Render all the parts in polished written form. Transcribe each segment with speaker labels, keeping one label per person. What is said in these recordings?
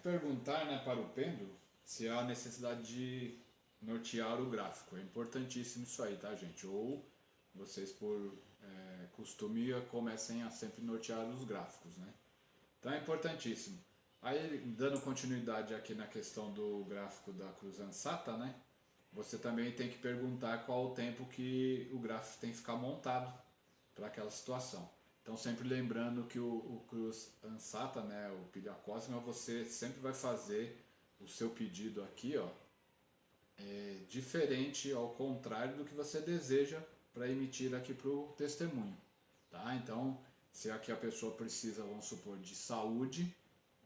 Speaker 1: perguntar, né, para o pêndulo se há necessidade de nortear o gráfico. É importantíssimo isso aí, tá, gente? Ou vocês, por costume, comecem a sempre nortear os gráficos, né? Então é importantíssimo. Aí, dando continuidade aqui na questão do gráfico da cruz ansata, né? Você também tem que perguntar qual o tempo que o gráfico tem que ficar montado para aquela situação. Então, sempre lembrando que o cruz ansata, né, o pilha cósmica, você sempre vai fazer o seu pedido aqui, ó, diferente, ao contrário do que você deseja para emitir aqui para o testemunho, tá? Então, se aqui a pessoa precisa, vamos supor, de saúde,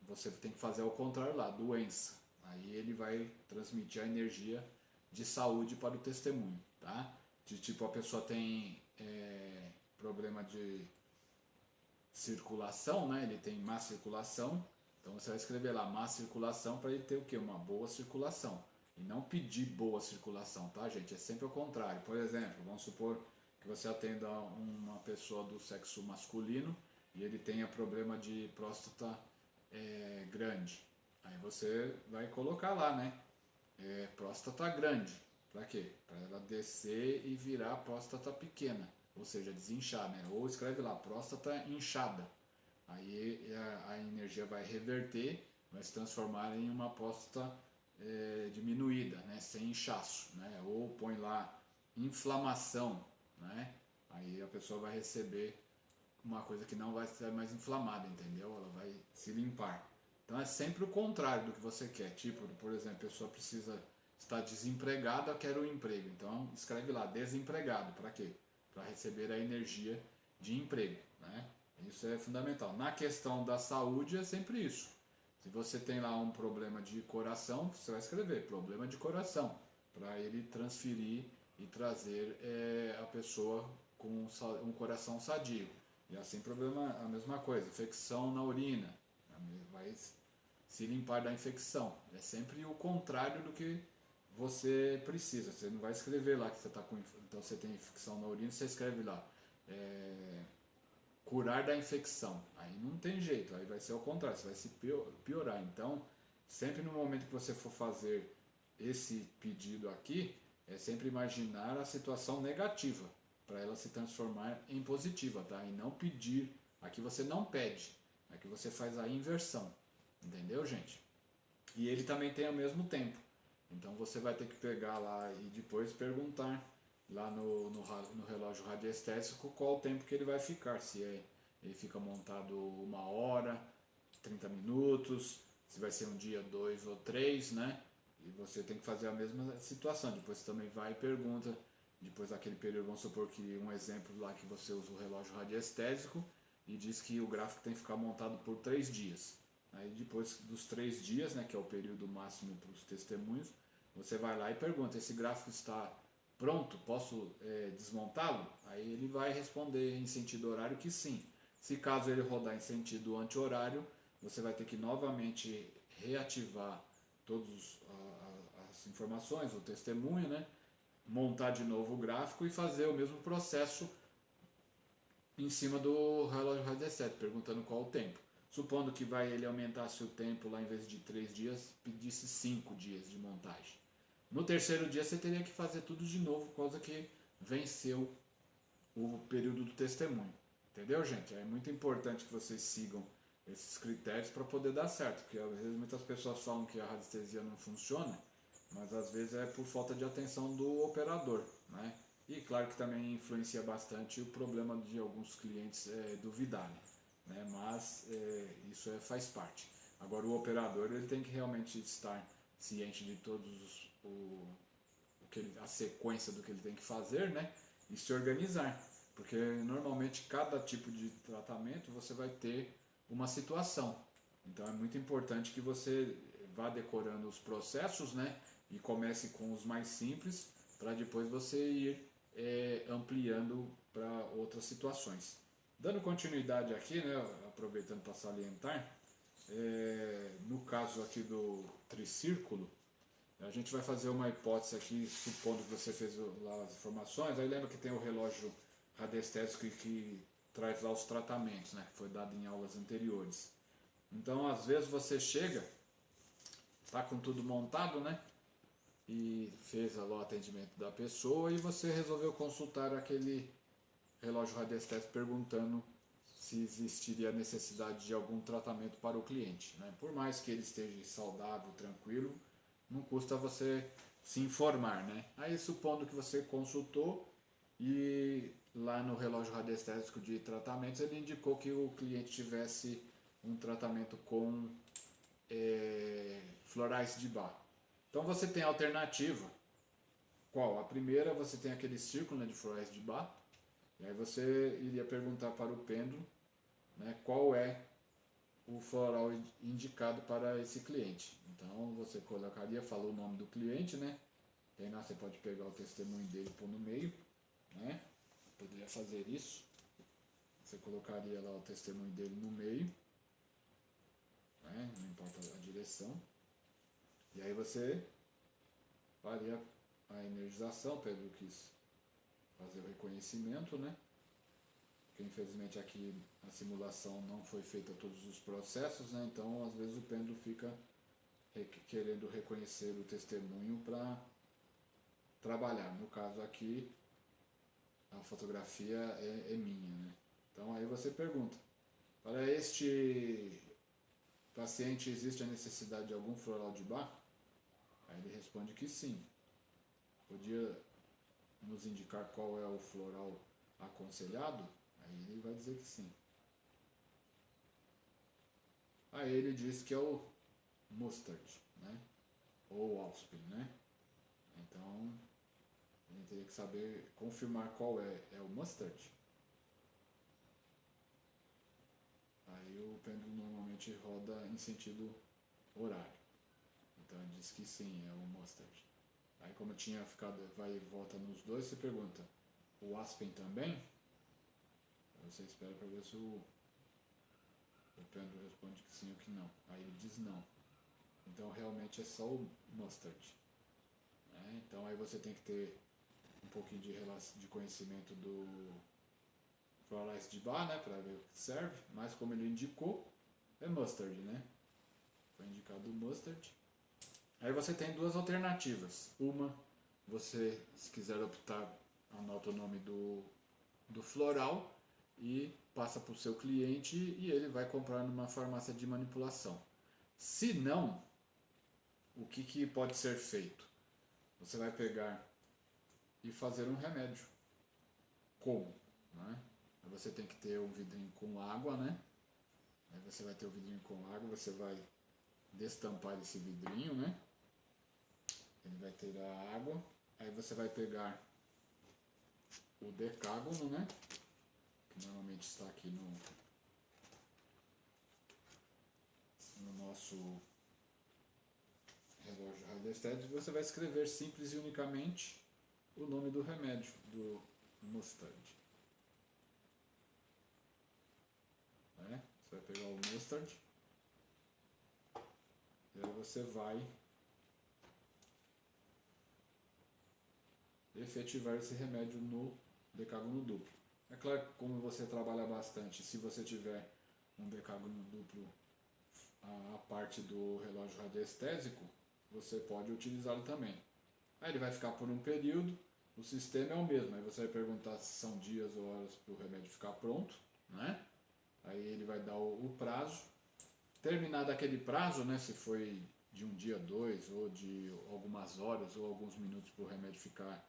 Speaker 1: você tem que fazer ao contrário lá, doença. Aí ele vai transmitir a energia de saúde para o testemunho, tá? De tipo, a pessoa tem problema de circulação, né? Ele tem má circulação, então você vai escrever lá má circulação para ele ter o quê? Uma boa circulação. E não pedir boa circulação, tá, gente? É sempre o contrário. Por exemplo, vamos supor que você atenda uma pessoa do sexo masculino e ele tenha problema de próstata grande. Aí você vai colocar lá, né? Próstata grande. Para quê? Para ela descer e virar próstata pequena, ou seja, desinchar, né? Ou escreve lá, próstata inchada. Aí a energia vai reverter, vai se transformar em uma próstata diminuída, né? Sem inchaço, né? Ou põe lá inflamação, né? Aí a pessoa vai receber uma coisa que não vai ser mais inflamada, entendeu? Ela vai se limpar. Então é sempre o contrário do que você quer. Tipo, por exemplo, a pessoa precisa estar desempregada, quer um emprego. Então escreve lá, desempregado. Para quê? Para receber a energia de emprego, né? Isso é fundamental. Na questão da saúde é sempre isso. Se você tem lá um problema de coração, você vai escrever problema de coração, para ele transferir e trazer a pessoa com um coração sadio. E assim, problema, a mesma coisa, infecção na urina, vai se limpar da infecção. É sempre o contrário do que você precisa. Você não vai escrever lá que você está com, então você tem infecção na urina, você escreve lá curar da infecção. Aí não tem jeito, aí vai ser o contrário, você vai se piorar. Então, sempre no momento que você for fazer esse pedido aqui, é sempre imaginar a situação negativa para ela se transformar em positiva, tá? E não pedir. Aqui você não pede, aqui você faz a inversão, entendeu, gente? E ele também tem ao mesmo tempo. Então você vai ter que pegar lá e depois perguntar lá no relógio radiestésico qual o tempo que ele vai ficar. Se ele fica montado 1 hora, 30 minutos, se vai ser um dia, 2 ou 3, né? E você tem que fazer a mesma situação. Depois você também vai e pergunta, depois daquele período, vamos supor que um exemplo lá que você usa o relógio radiestésico e diz que o gráfico tem que ficar montado por 3 dias. Aí depois dos 3 dias, né, que é o período máximo para os testemunhos, você vai lá e pergunta, esse gráfico está pronto, posso desmontá-lo? Aí ele vai responder em sentido horário que sim. Se caso ele rodar em sentido anti-horário, você vai ter que novamente reativar todas as informações, o testemunho, né? Montar de novo o gráfico e fazer o mesmo processo em cima do relógio radiestésico, perguntando qual o tempo. Supondo que ele aumentasse o tempo lá, em vez de 3 dias, pedisse 5 dias de montagem. No terceiro dia você teria que fazer tudo de novo, por causa que venceu o período do testemunho. Entendeu, gente? É muito importante que vocês sigam esses critérios para poder dar certo, porque às vezes muitas pessoas falam que a radiestesia não funciona, mas às vezes é por falta de atenção do operador, né? E claro que também influencia bastante o problema de alguns clientes duvidarem, né? Mas isso faz parte. Agora o operador ele tem que realmente estar ciente de todos a sequência do que ele tem que fazer, né? E se organizar, porque normalmente cada tipo de tratamento você vai ter uma situação. Então é muito importante que você vá decorando os processos, né? E comece com os mais simples para depois você ir ampliando para outras situações. Dando continuidade aqui, né? Aproveitando para salientar, no caso aqui do tricírculo, a gente vai fazer uma hipótese aqui, supondo que você fez lá as informações. Aí lembra que tem o relógio radiestésico que traz lá os tratamentos, né, que foi dado em aulas anteriores. Então, às vezes você chega tá com tudo montado, né? E fez lá o atendimento da pessoa e você resolveu consultar aquele relógio radiestésico perguntando se existiria necessidade de algum tratamento para o cliente, né? Por mais que ele esteja saudável, tranquilo, não custa você se informar, né? Aí supondo que você consultou e lá no relógio radiestésico de tratamentos ele indicou que o cliente tivesse um tratamento com florais de Bach. Então você tem a alternativa. Qual? A primeira, você tem aquele círculo, né, de florais de Bach. E aí você iria perguntar para o pêndulo, né, qual é o floral indicado para esse cliente. Então você colocaria, falou o nome do cliente, né? Tem lá, você pode pegar o testemunho dele e pôr no meio, né? Poderia fazer isso. Você colocaria lá o testemunho dele no meio, né? Não importa a direção. E aí você faria a energização, Pedro quis fazer o reconhecimento, né? Porque infelizmente aqui a simulação não foi feita todos os processos, né? Então às vezes o pêndulo fica querendo reconhecer o testemunho para trabalhar. No caso aqui, a fotografia é minha, né? Então aí você pergunta, para este paciente existe a necessidade de algum floral de Bach? Aí ele responde que sim. Podia nos indicar qual é o floral aconselhado? Aí ele vai dizer que sim. Aí ele diz que é o mustard, né? Ou Alspin, né? Então, a gente teria que saber, confirmar qual é. É o mustard? Aí o pêndulo normalmente roda em sentido horário. Então ele diz que sim, é o mustard. Aí como tinha ficado vai e volta nos dois, você pergunta, o Aspen também? Aí você espera para ver se o pêndulo responde que sim ou que não. Aí ele diz não. Então realmente é só o mustard. Né? Então aí você tem que ter um pouquinho de conhecimento do florais de Bach, né, para ver o que serve, mas como ele indicou, é mustard, né? Foi indicado o mustard. Aí você tem duas alternativas. Uma, você, se quiser optar, anota o nome do floral e passa para o seu cliente e ele vai comprar numa farmácia de manipulação. Se não, o que pode ser feito? Você vai pegar e fazer um remédio. Como? Né? Você tem que ter um vidrinho com água, né? Aí você vai ter o vidrinho com água, você vai destampar esse vidrinho, né? Ele vai ter a água. Aí você vai pegar o decágono, né? Que normalmente está aqui no nosso relógio radiestésico. Você vai escrever simples e unicamente o nome do remédio, do mustard. Né? Você vai pegar o mustard e aí você vai efetivar esse remédio no decágono duplo. É claro que como você trabalha bastante, se você tiver um decágono duplo a parte do relógio radiestésico, você pode utilizá-lo também. Aí ele vai ficar por um período, o sistema é o mesmo, aí você vai perguntar se são dias ou horas para o remédio ficar pronto, né? Aí ele vai dar o prazo. Terminado aquele prazo, né, se foi de um dia, dois, ou de algumas horas ou alguns minutos para o remédio ficar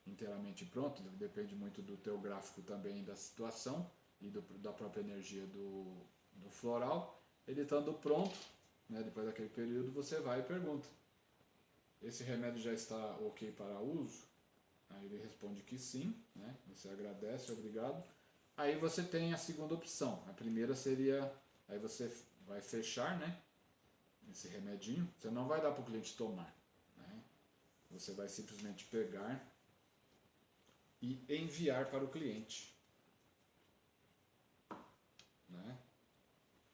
Speaker 1: inteiramente pronto, depende muito do teu gráfico também da situação e da própria energia do floral. Ele estando pronto, né, depois daquele período, você vai e pergunta: esse remédio já está ok para uso? Aí ele responde que sim, né? Você agradece, obrigado. Aí você tem a segunda opção. A primeira seria, aí você vai fechar, né, esse remedinho. Você não vai dar para o cliente tomar, né? Você vai simplesmente pegar e enviar para o cliente, né?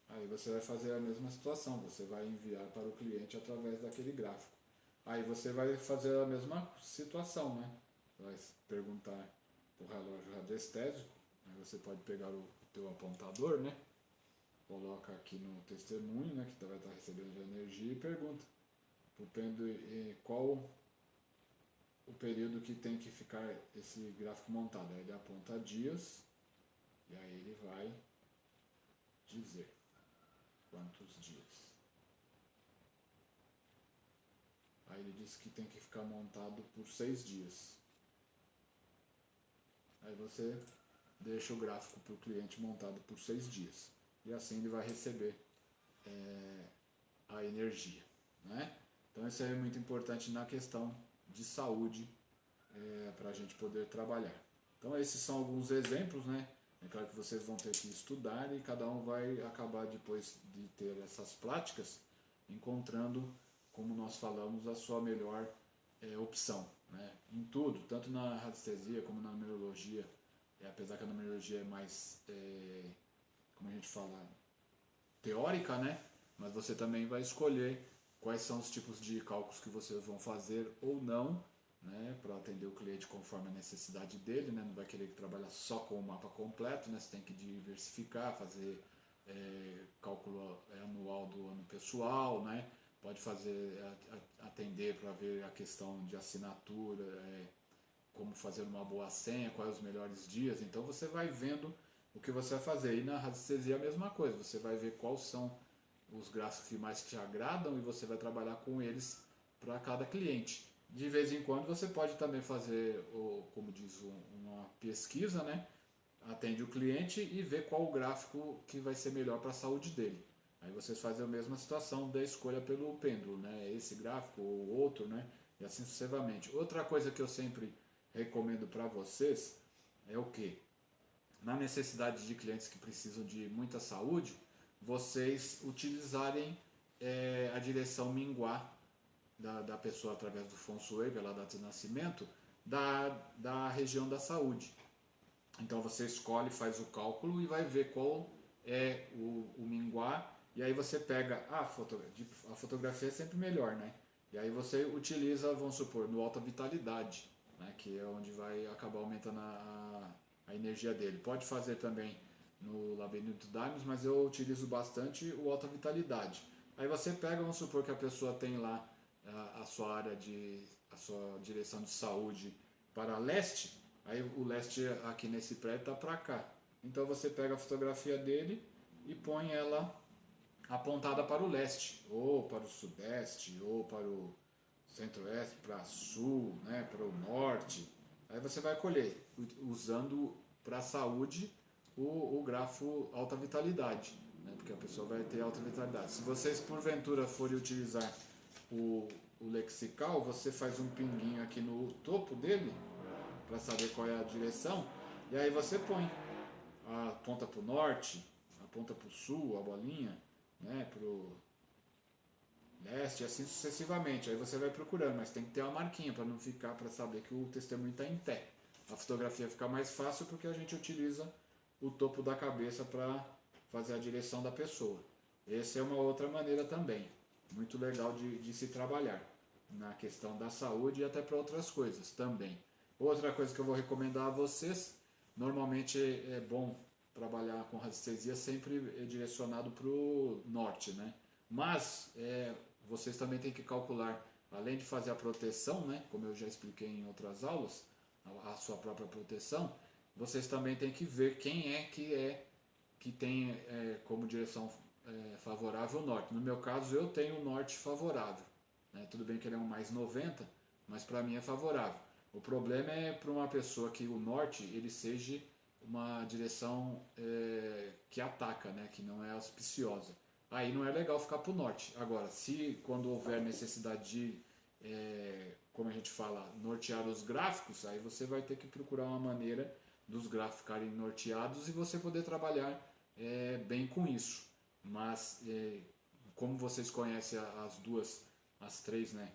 Speaker 1: Aí você vai fazer a mesma situação, você vai enviar para o cliente através daquele gráfico. Aí você vai fazer a mesma situação, né? Vai perguntar para o relógio radiestésico, aí você pode pegar o teu apontador, né? Coloca aqui no testemunho, né, que vai estar recebendo a energia e pergunta: qual o período que tem que ficar esse gráfico montado. Aí ele aponta dias e aí ele vai dizer quantos dias. Aí ele diz que tem que ficar montado por 6 dias. Aí você deixa o gráfico para o cliente montado por 6 dias. E assim ele vai receber a energia, né? Então isso aí é muito importante na questão de saúde para a gente poder trabalhar. Então esses são alguns exemplos, né? É claro que vocês vão ter que estudar e cada um vai acabar depois de ter essas práticas encontrando, como nós falamos, a sua melhor opção, né? Em tudo, tanto na radiestesia como na numerologia, apesar que a numerologia é mais, como a gente fala, teórica, né? Mas você também vai escolher quais são os tipos de cálculos que vocês vão fazer ou não, né, para atender o cliente conforme a necessidade dele, né? Não vai querer trabalhar só com o mapa completo, né? Você tem que diversificar, fazer cálculo anual do ano pessoal, né? Pode fazer, atender para ver a questão de assinatura, como fazer uma boa senha, quais os melhores dias. Então você vai vendo o que você vai fazer. E na radiestesia é a mesma coisa, você vai ver quais são os gráficos que mais te agradam e você vai trabalhar com eles para cada cliente. De vez em quando você pode também fazer, como diz, uma pesquisa, né? Atende o cliente e vê qual o gráfico que vai ser melhor para a saúde dele. Aí vocês fazem a mesma situação da escolha pelo pêndulo, né? Esse gráfico ou outro, né? E assim sucessivamente. Outra coisa que eu sempre recomendo para vocês é o que? Na necessidade de clientes que precisam de muita saúde, vocês utilizarem a direção minguá da pessoa através do Feng Shui, pela data de nascimento, da região da saúde. Então você escolhe, faz o cálculo e vai ver qual é o minguá, e aí você pega a fotografia é sempre melhor, né? E aí você utiliza, vamos supor, no alta vitalidade, né? Que é onde vai acabar aumentando a energia dele. Pode fazer também no labirinto Daimos, mas eu utilizo bastante o alta vitalidade. Aí você pega, vamos supor que a pessoa tem lá a sua direção de saúde para leste, aí o leste aqui nesse prédio está para cá. Então você pega a fotografia dele e põe ela apontada para o leste, ou para o sudeste, ou para o centro-oeste, para sul, né, para o norte. Aí você vai colher, usando para a saúde o grafo alta vitalidade, né, porque a pessoa vai ter alta vitalidade. Se vocês porventura forem utilizar o lexical, você faz um pinguinho aqui no topo dele para saber qual é a direção, e aí você põe a ponta para o norte, a ponta para o sul, a bolinha, né, para o leste, assim sucessivamente. Aí você vai procurando, mas tem que ter uma marquinha para não ficar, para saber que o testemunho está em pé. A fotografia fica mais fácil porque a gente utiliza o topo da cabeça para fazer a direção da pessoa. Essa é uma outra maneira também, muito legal de se trabalhar na questão da saúde e até para outras coisas também. Outra coisa que eu vou recomendar a vocês, normalmente é bom trabalhar com radiestesia sempre direcionado para o norte, né? Mas vocês também têm que calcular, além de fazer a proteção, né? Como eu já expliquei em outras aulas, a sua própria proteção, vocês também têm que ver quem que tem como direção favorável o norte. No meu caso, eu tenho o norte favorável, né? Tudo bem que ele é um mais 90, mas para mim é favorável. O problema é para uma pessoa que o norte ele seja uma direção que ataca, né? Que não é auspiciosa. Aí não é legal ficar para o norte. Agora, se quando houver necessidade de, como a gente fala, nortear os gráficos, aí você vai ter que procurar uma maneira dos gráficos ficarem norteados e você poder trabalhar bem com isso. Mas, como vocês conhecem as três, né,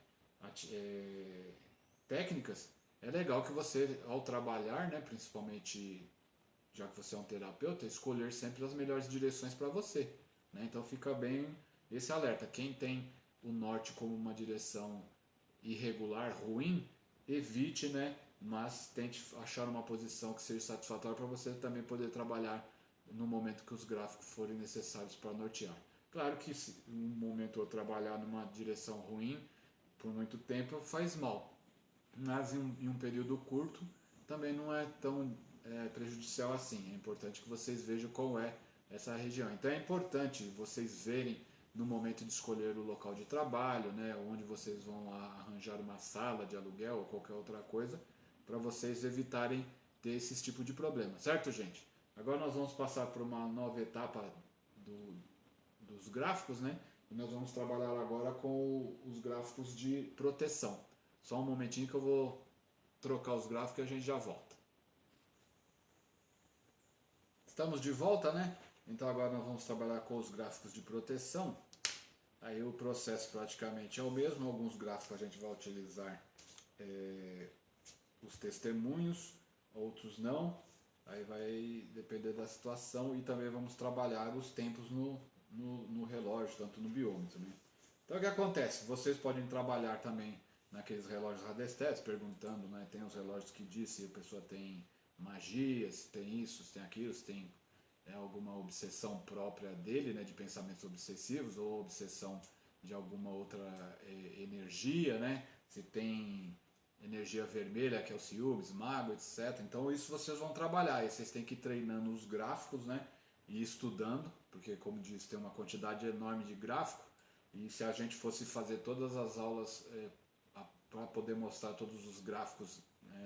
Speaker 1: técnicas, é legal que você, ao trabalhar, né, principalmente já que você é um terapeuta, escolher sempre as melhores direções para você, né? Então fica bem esse alerta. Quem tem o norte como uma direção irregular, ruim, evite, né? Mas tente achar uma posição que seja satisfatória para você também poder trabalhar no momento que os gráficos forem necessários para nortear. Claro que se um momento eu trabalhar numa direção ruim, por muito tempo faz mal. Mas em um período curto também não é tão prejudicial assim. É importante que vocês vejam qual é essa região. Então é importante vocês verem no momento de escolher o local de trabalho, né, onde vocês vão arranjar uma sala de aluguel ou qualquer outra coisa, para vocês evitarem ter esse tipo de problema, certo, gente? Agora nós vamos passar por uma nova etapa do, dos gráficos, né? E nós vamos trabalhar agora com os gráficos de proteção. Só um momentinho que eu vou trocar os gráficos e a gente já volta. Estamos de volta, né? Então agora nós vamos trabalhar com os gráficos de proteção. Aí o processo praticamente é o mesmo. Alguns gráficos a gente vai utilizar os testemunhos, outros não. Aí vai depender da situação e também vamos trabalhar os tempos no relógio, tanto no biômetro, né? Então o que acontece? Vocês podem trabalhar também naqueles relógios radiestéticos, perguntando, né? Tem os relógios que diz se a pessoa tem magia, se tem isso, se tem aquilo, se tem alguma obsessão própria dele, né? De pensamentos obsessivos ou obsessão de alguma outra energia, né? Se tem energia vermelha, que é o ciúmes, mago, etc. Então isso vocês vão trabalhar, e vocês têm que ir treinando os gráficos, né? E estudando, porque como disse, tem uma quantidade enorme de gráfico, e se a gente fosse fazer todas as aulas para poder mostrar todos os gráficos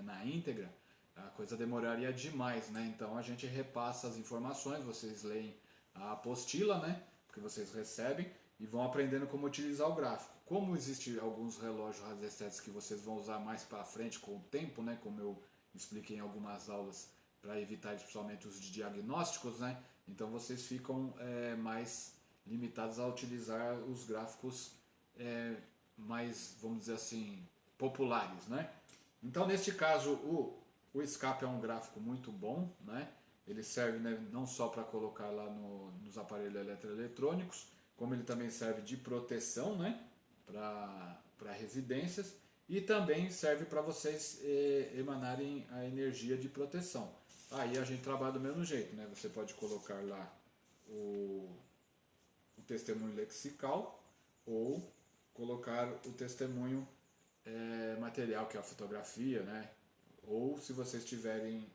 Speaker 1: na íntegra, a coisa demoraria demais, né? Então a gente repassa as informações, vocês leem a apostila, né? Porque vocês recebem e vão aprendendo como utilizar o gráfico. Como existem alguns relógios radiestéticos que vocês vão usar mais para frente com o tempo, né? Como eu expliquei em algumas aulas, para evitar principalmente os diagnósticos, né? Então vocês ficam mais limitados a utilizar os gráficos mais, vamos dizer assim, populares, né? Então neste caso o escape é um gráfico muito bom, né? Ele serve, né, não só para colocar lá nos aparelhos eletroeletrônicos, como ele também serve de proteção, né, para residências, e também serve para vocês emanarem a energia de proteção. Aí a gente trabalha do mesmo jeito, né? Você pode colocar lá o testemunho lexical ou colocar o testemunho material, que é a fotografia, né? Ou se vocês tiverem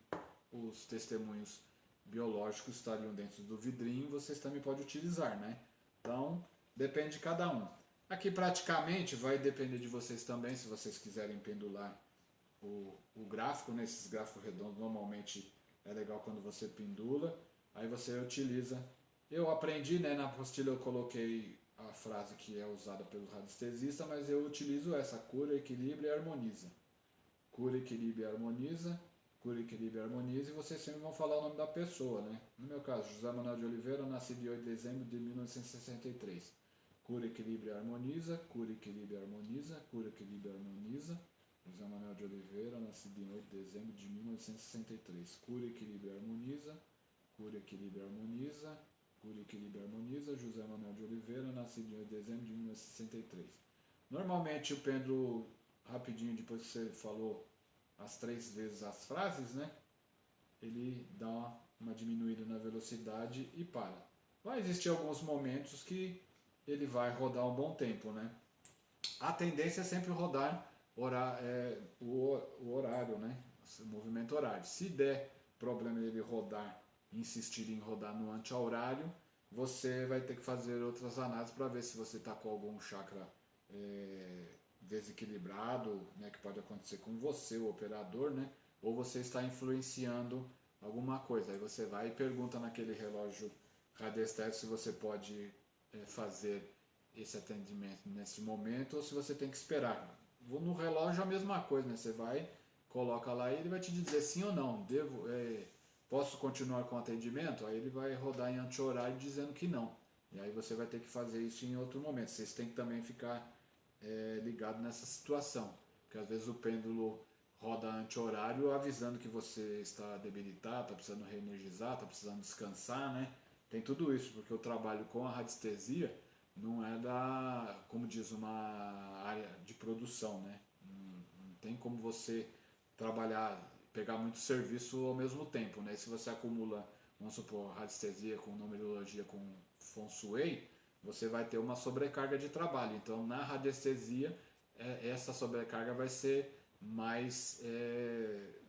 Speaker 1: os testemunhos biológicos estariam dentro do vidrinho, vocês também podem utilizar, né? Então, depende de cada um. Aqui praticamente vai depender de vocês também, se vocês quiserem pendular o gráfico, né? Esses gráficos redondos normalmente é legal quando você pendula, aí você utiliza. Eu aprendi, né? Na apostila eu coloquei a frase que é usada pelo radiestesista, mas eu utilizo essa: cura, equilibra e harmoniza. Cura, equilibra e harmoniza, cura, equilibra e harmoniza, e vocês sempre vão falar o nome da pessoa, né? No meu caso, José Manuel de Oliveira, nascido em 8 de dezembro de 1963. Cura, equilibra e harmoniza, cura, equilibra e harmoniza, cura, equilibra e harmoniza. José Manuel de Oliveira, nascido em 8 de dezembro de 1963. Cura, equilibra e harmoniza, cura, equilibra e harmoniza, cura, equilibra e harmoniza. José Manuel de Oliveira, nascido em 8 de dezembro de 1963. Normalmente o pêndulo, rapidinho, depois que você falou as 3 vezes as frases, né? Ele dá uma diminuída na velocidade e para. Vai existir alguns momentos que ele vai rodar um bom tempo, né? A tendência é sempre rodar o horário, né? O movimento horário. Se der problema ele rodar, insistir em rodar no anti-horário, você vai ter que fazer outras análises para ver se você está com algum chakra desequilibrado, né, que pode acontecer com você, o operador, né, ou você está influenciando alguma coisa. Aí você vai e pergunta naquele relógio radiestético se você pode fazer esse atendimento nesse momento ou se você tem que esperar. No relógio é a mesma coisa, né? Você vai, coloca lá e ele vai te dizer sim ou não. Posso continuar com o atendimento? Aí ele vai rodar em anti-horário dizendo que não. E aí você vai ter que fazer isso em outro momento. Vocês têm que também ficar ligado nessa situação, porque às vezes o pêndulo roda anti-horário avisando que você está debilitado, está precisando reenergizar, está precisando descansar, né? Tem tudo isso, porque eu trabalho com a radiestesia, não é como diz, uma área de produção, né? Não tem como você trabalhar, pegar muito serviço ao mesmo tempo, né? E se você acumula, vamos supor, radiestesia com numerologia, com feng shui, você vai ter uma sobrecarga de trabalho. Então, na radiestesia, essa sobrecarga vai ser mais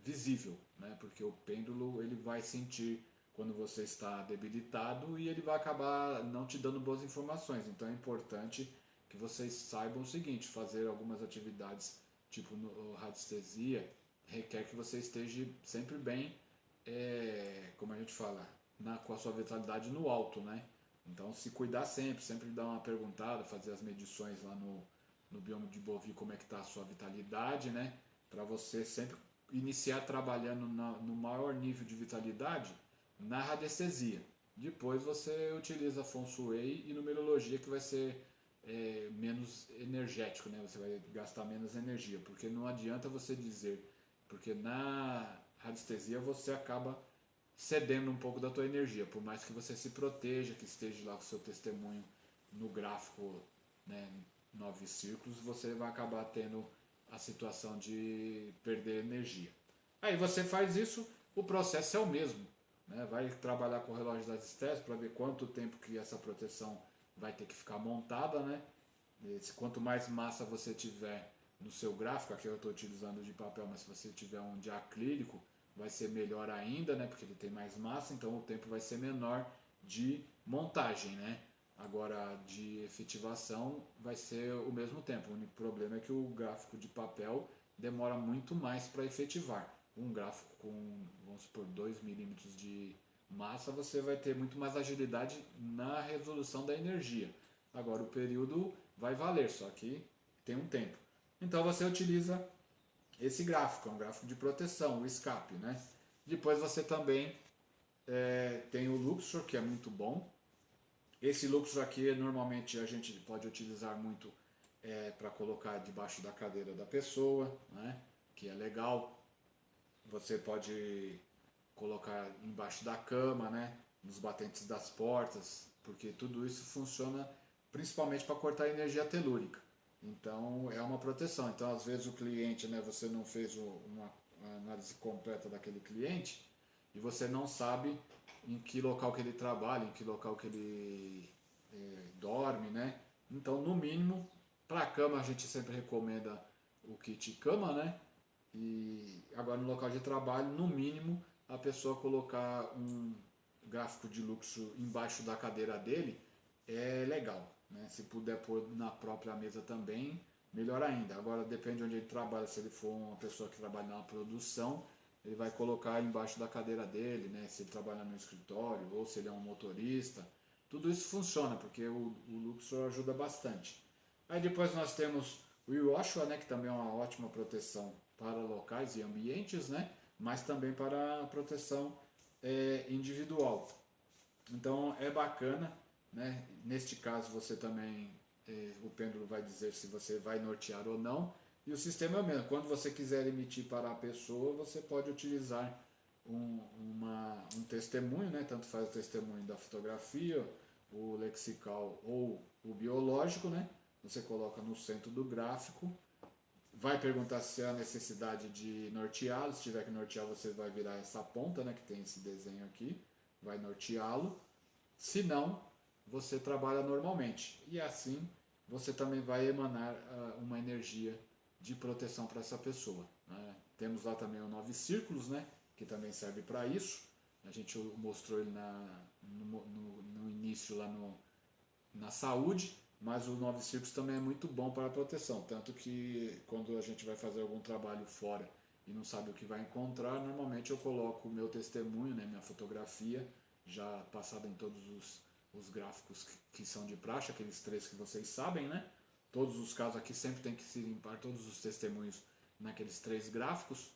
Speaker 1: visível, né? Porque o pêndulo ele vai sentir quando você está debilitado e ele vai acabar não te dando boas informações. Então é importante que vocês saibam o seguinte: fazer algumas atividades tipo radiestesia requer que você esteja sempre bem, como a gente fala, com a sua vitalidade no alto, né? Então se cuidar sempre, sempre dar uma perguntada, fazer as medições lá no bioma de Bovie, como é que está a sua vitalidade, né? Para você sempre iniciar trabalhando no maior nível de vitalidade na radiestesia. Depois você utiliza Feng Shui e numerologia, que vai ser menos energético, né? Você vai gastar menos energia, porque não adianta você dizer, porque na radiestesia você acaba cedendo um pouco da tua energia, por mais que você se proteja, que esteja lá com o seu testemunho no gráfico, né, 9 círculos, você vai acabar tendo a situação de perder energia. Aí você faz isso, o processo é o mesmo, né? Vai trabalhar com o relógio das estresses para ver quanto tempo que essa proteção vai ter que ficar montada, né? Quanto mais massa você tiver no seu gráfico, aqui eu estou utilizando de papel, mas se você tiver um de acrílico, vai ser melhor ainda, né? Porque ele tem mais massa, então o tempo vai ser menor de montagem, né? Agora, de efetivação, vai ser o mesmo tempo. O único problema é que o gráfico de papel demora muito mais para efetivar. Um gráfico com, vamos supor, 2 milímetros de massa, você vai ter muito mais agilidade na resolução da energia. Agora, o período vai valer, só que tem um tempo. Então, você utiliza esse gráfico, é um gráfico de proteção, o escape, né? Depois você também tem o Luxor, que é muito bom. Esse Luxor aqui, normalmente, a gente pode utilizar muito para colocar debaixo da cadeira da pessoa, né? Que é legal. Você pode colocar embaixo da cama, né? Nos batentes das portas, porque tudo isso funciona principalmente para cortar energia telúrica. Então é uma proteção. Então às vezes o cliente, né, você não fez uma análise completa daquele cliente e você não sabe em que local que ele trabalha, em que local que ele dorme, né? Então no mínimo para a cama a gente sempre recomenda o kit cama, né? E agora no local de trabalho, no mínimo, a pessoa colocar um gráfico de luxo embaixo da cadeira dele é legal, né? Se puder pôr na própria mesa também, melhor ainda. Agora depende de onde ele trabalha, se ele for uma pessoa que trabalha na produção, ele vai colocar embaixo da cadeira dele, né? Se ele trabalha no escritório ou se ele é um motorista. Tudo isso funciona, porque o Luxor ajuda bastante. Aí depois nós temos o Yoshua, né, que também é uma ótima proteção para locais e ambientes, né, mas também para a proteção individual. Então é bacana, né? Neste caso você também, o pêndulo vai dizer se você vai nortear ou não, e o sistema é o mesmo. Quando você quiser emitir para a pessoa, você pode utilizar um testemunho, né? Tanto faz o testemunho da fotografia, o lexical ou o biológico, né? Você coloca no centro do gráfico, vai perguntar se há necessidade de norteá-lo. Se tiver que nortear, você vai virar essa ponta, né? Que tem esse desenho aqui, vai norteá-lo. Se não, você trabalha normalmente. E assim você também vai emanar uma energia de proteção para essa pessoa, né? Temos lá também o 9 círculos, né? Que também serve para isso. A gente mostrou ele no início lá na saúde, mas o 9 círculos também é muito bom para a proteção. Tanto que quando a gente vai fazer algum trabalho fora e não sabe o que vai encontrar, normalmente eu coloco o meu testemunho, né? Minha fotografia, já passada em todos os gráficos que são de praxe, aqueles 3 que vocês sabem, né? Todos os casos aqui sempre tem que se limpar todos os testemunhos naqueles 3 gráficos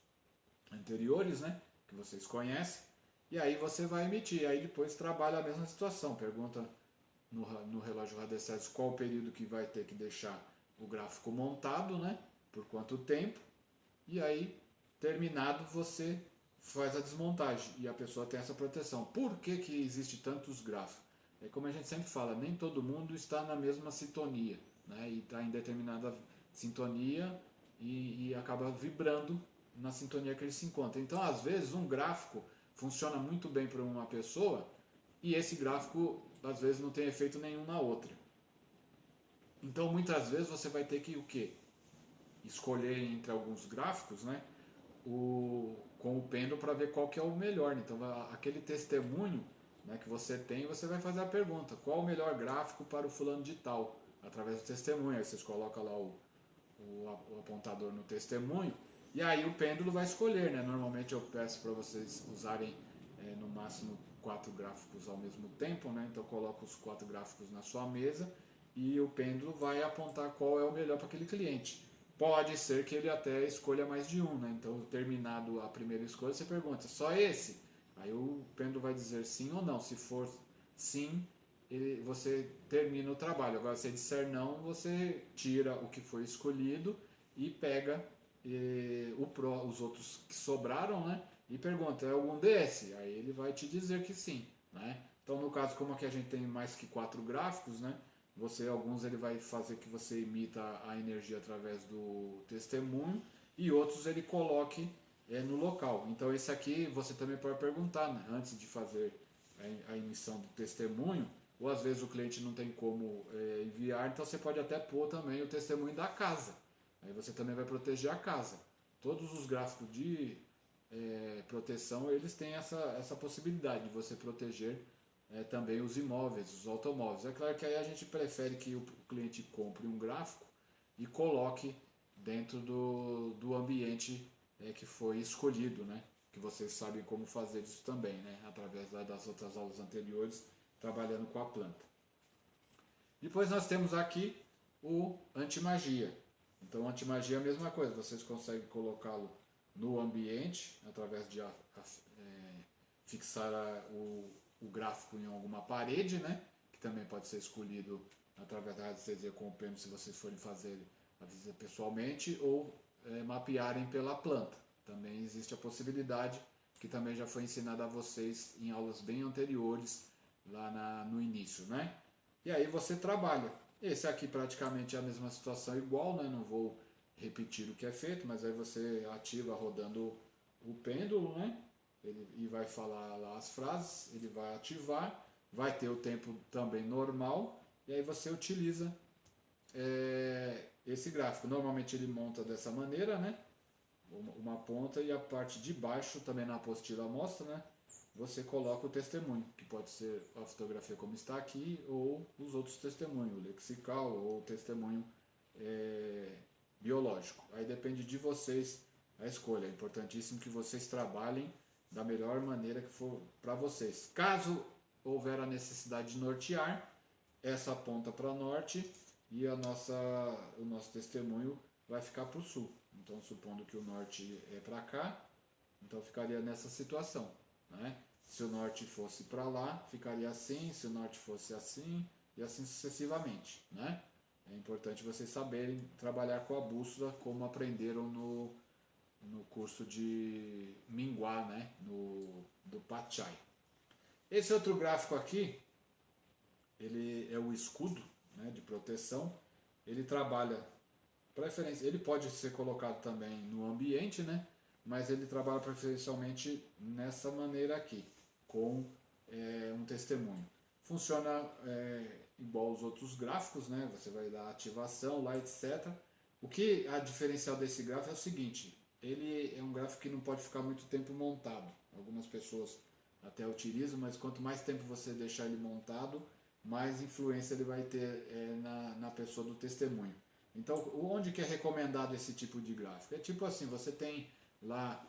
Speaker 1: anteriores, né? Que vocês conhecem. E aí você vai emitir, aí depois trabalha a mesma situação, pergunta no relógio Radecés qual o período que vai ter que deixar o gráfico montado, né? Por quanto tempo. E aí, terminado, você faz a desmontagem e a pessoa tem essa proteção. Por que que existe tantos gráficos? É como a gente sempre fala, nem todo mundo está na mesma sintonia, né? E está em determinada sintonia e acaba vibrando na sintonia que ele se encontra. Então, às vezes, um gráfico funciona muito bem para uma pessoa e esse gráfico, às vezes, não tem efeito nenhum na outra. Então, muitas vezes, você vai ter que o quê? escolher entre alguns gráficos, né? Com o pêndulo para ver qual que é o melhor. Então, aquele testemunho, né, que você tem, você vai fazer a pergunta: qual o melhor gráfico para o fulano de tal? Através do testemunho. Aí vocês colocam lá o apontador no testemunho e aí o pêndulo vai escolher, né? Normalmente eu peço para vocês usarem no máximo 4 gráficos ao mesmo tempo, né? Então coloca os 4 gráficos na sua mesa e o pêndulo vai apontar qual é o melhor para aquele cliente. Pode ser que ele até escolha mais de um, né? Então, terminado a primeira escolha, você pergunta: só esse? Aí o pêndulo vai dizer sim ou não. Se for sim, você termina o trabalho. Agora, se disser não, você tira o que foi escolhido e pega os outros que sobraram, né? E pergunta: é algum desse? Aí ele vai te dizer que sim, né? Então, no caso, como aqui a gente tem mais que 4 gráficos, né? Alguns ele vai fazer que você imita a energia através do testemunho e outros ele coloque no local. Então esse aqui você também pode perguntar, né, antes de fazer a emissão do testemunho, ou às vezes o cliente não tem como enviar, então você pode até pôr também o testemunho da casa. Aí você também vai proteger a casa. Todos os gráficos de proteção, eles têm essa possibilidade de você proteger também os imóveis, os automóveis. É claro que aí a gente prefere que o cliente compre um gráfico e coloque dentro do ambiente que foi escolhido, né? Que vocês sabem como fazer isso também, né? Através das outras aulas anteriores, trabalhando com a planta. Depois nós temos aqui o antimagia. Então, o antimagia é a mesma coisa, vocês conseguem colocá-lo no ambiente, através de fixar o gráfico em alguma parede, né? Que também pode ser escolhido através da radiestesia com o pêndulo, se vocês forem fazer a visita pessoalmente, ou mapearem pela planta. Também existe a possibilidade, que também já foi ensinada a vocês em aulas bem anteriores, lá no início, né? E aí você trabalha. Esse aqui praticamente é a mesma situação igual, né? Não vou repetir o que é feito, mas aí você ativa rodando o pêndulo, né? E vai falar lá as frases, ele vai ativar, vai ter o tempo também normal, e aí você utiliza esse gráfico. Normalmente ele monta dessa maneira, né? Uma ponta e a parte de baixo, também na apostila mostra, né? Você coloca o testemunho, que pode ser a fotografia como está aqui, ou os outros testemunhos, o lexical ou o testemunho biológico. Aí depende de vocês a escolha. É importantíssimo que vocês trabalhem da melhor maneira que for para vocês. Caso houver a necessidade de nortear, essa aponta para norte e o nosso testemunho vai ficar para o sul. Então, supondo que o norte é para cá, então ficaria nessa situação, né? Se o norte fosse para lá, ficaria assim, se o norte fosse assim, e assim sucessivamente, né? É importante vocês saberem trabalhar com a bússola, como aprenderam no curso de Minguá, né? Do Pachai. Esse outro gráfico aqui, ele é o escudo, né, de proteção. Ele trabalha, preferência, ele pode ser colocado também no ambiente, né? Mas ele trabalha preferencialmente nessa maneira aqui, com um testemunho. Funciona igual aos outros gráficos, né? Você vai dar ativação lá, etc. O que a diferencial desse gráfico é o seguinte: ele é um gráfico que não pode ficar muito tempo montado. Algumas pessoas até utilizam, mas quanto mais tempo você deixar ele montado, mais influência ele vai ter na pessoa do testemunho. Então, onde que é recomendado esse tipo de gráfico? É tipo assim, você tem lá,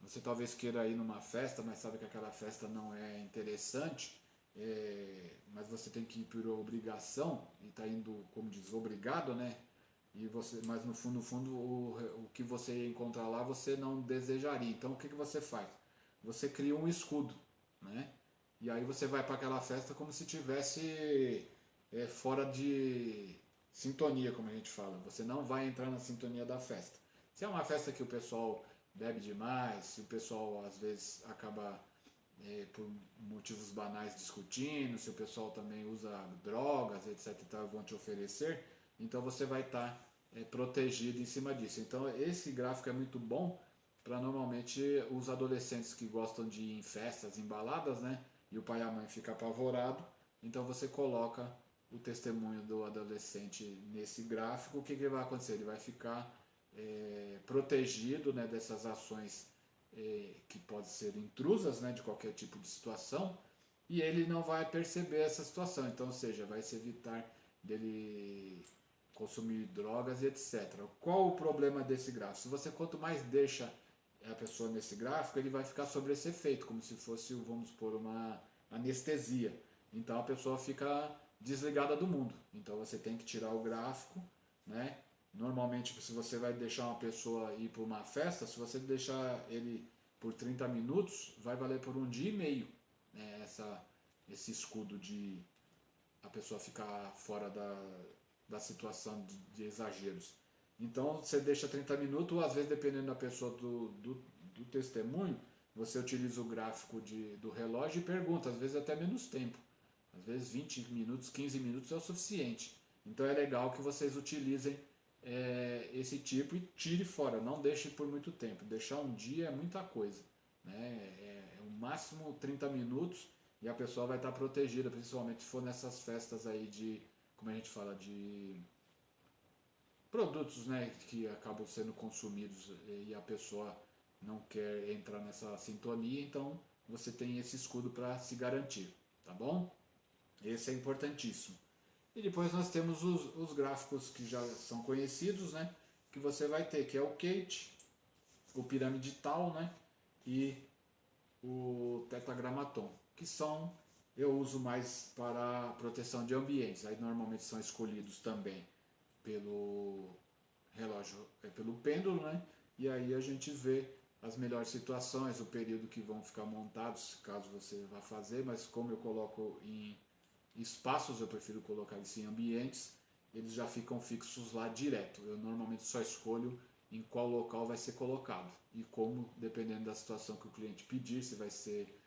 Speaker 1: você talvez queira ir numa festa, mas sabe que aquela festa não é interessante, mas você tem que ir por obrigação, e está indo, como diz, obrigado, né? Mas no fundo, o que você encontrar lá, você não desejaria. Então, o que você faz? Você cria um escudo, né? E aí você vai para aquela festa como se tivesse fora de sintonia, como a gente fala. Você não vai entrar na sintonia da festa. Se é uma festa que o pessoal bebe demais, se o pessoal às vezes acaba por motivos banais discutindo, se o pessoal também usa drogas, etc, então vão te oferecer, então você vai estar protegido em cima disso. Então esse gráfico é muito bom para normalmente os adolescentes que gostam de ir em festas, em baladas, né? E o pai e a mãe ficam apavorados, então você coloca o testemunho do adolescente nesse gráfico. O que vai acontecer? Ele vai ficar protegido, né, dessas ações que podem ser intrusas, né, de qualquer tipo de situação, e ele não vai perceber essa situação. Então, ou seja, vai se evitar dele consumir drogas e etc. Qual o problema desse gráfico? Se você quanto mais deixa a pessoa nesse gráfico, ele vai ficar sobre esse efeito, como se fosse, vamos supor, uma anestesia. Então a pessoa fica desligada do mundo. Então você tem que tirar o gráfico, né? Normalmente, se você vai deixar uma pessoa ir para uma festa, se você deixar ele por 30 minutos, vai valer por um dia e meio, né? Esse escudo de a pessoa ficar fora da situação de exageros. Então você deixa 30 minutos, ou às vezes, dependendo da pessoa do testemunho, você utiliza o gráfico do relógio e pergunta, às vezes até menos tempo. Às vezes 20 minutos, 15 minutos é o suficiente. Então é legal que vocês utilizem esse tipo e tire fora, não deixe por muito tempo. Deixar um dia é muita coisa. Né? É o máximo 30 minutos e a pessoa vai estar protegida, principalmente se for nessas festas aí de, como a gente fala, de produtos, né, que acabam sendo consumidos e a pessoa não quer entrar nessa sintonia, então você tem esse escudo para se garantir, tá bom? Esse é importantíssimo. E depois nós temos os gráficos que já são conhecidos, né, que você vai ter, que é o Kate, o pirâmide tal, né, e o tetragramaton, que são, eu uso mais para proteção de ambientes, aí normalmente são escolhidos também pelo relógio, pelo pêndulo, né? E aí a gente vê as melhores situações, o período que vão ficar montados, caso você vá fazer, mas como eu coloco em espaços, eu prefiro colocar isso em ambientes, eles já ficam fixos lá direto. Eu normalmente só escolho em qual local vai ser colocado e como, dependendo da situação que o cliente pedir, se vai ser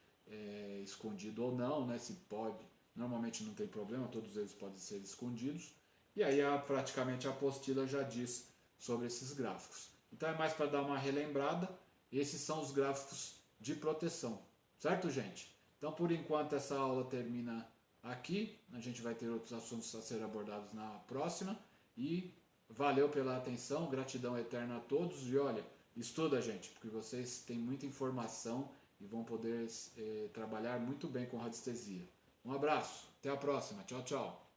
Speaker 1: escondido ou não, né? Se pode, normalmente não tem problema, todos eles podem ser escondidos. E aí praticamente a apostila já diz sobre esses gráficos. Então é mais para dar uma relembrada. Esses são os gráficos de proteção, certo, gente? Então por enquanto essa aula termina aqui. A gente vai ter outros assuntos a ser abordados na próxima. E valeu pela atenção, gratidão eterna a todos. E olha, estuda, gente, porque vocês têm muita informação e vão poder trabalhar muito bem com radiestesia. Um abraço, até a próxima. Tchau, tchau.